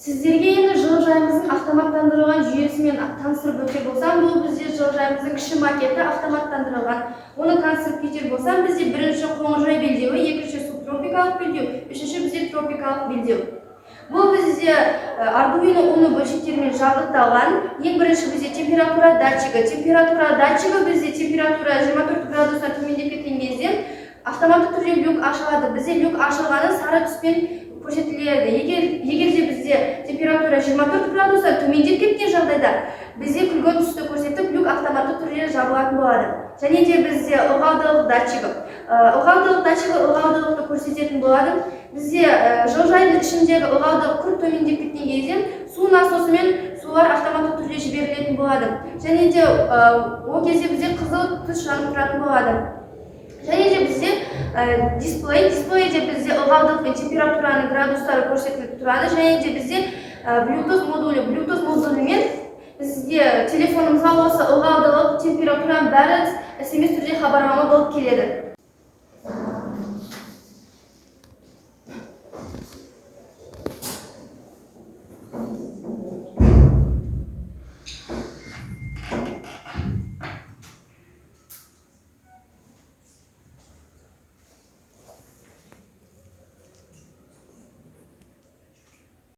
Сіздерге енді жылыжайымыздың автоматтандырылған жүйесімен таныстырып өтер болсам, бұл бізде жылыжайымыздың кіші макеті автоматтандырылған. Оны таныстырып кетер болсам, бізде бірінші қоңыржай белдеуі, екінші субтропикалық белдеу, үшінші бізде тропикалық белдеу. Бұл бізде Arduino Uno бөлшектерімен жабдықталған. Ең бірінші бізде температура датчигі. Температура датчигі бізде температура 24 градустан төмендеп кеткен кезде автоматты түрде люк ашылады. Бізде люк ашылғаны сары түспен көрсетіледі. Егер де бізде температура 24 градустан төмендеп кеткен жағдайда бізде күлгін түсті көрсетіп, люк автоматты түрде жабылатын болады. Және де бізде ылғалдылық датчигі. Ылғалдылық датчигі ылғалдылықты көрсететін болады. Бізде жылыжайдың ішіндегі ылғалдылық күрт төмендеп кеткен кезде су насосымен сулар автоматты түрде жіберілетін болады. Және де ол кезде бізде қызыл түс жанып тұратын болады. Және де бізде дисплейде бізде ылғалдылық пен температураның градустары көрсетіліп тұрады. Және де бізде Bluetooth модулімен бізде телефонымызға осы ылғалдылық, температураның бәрі SMS түрде хабарлама болып келеді.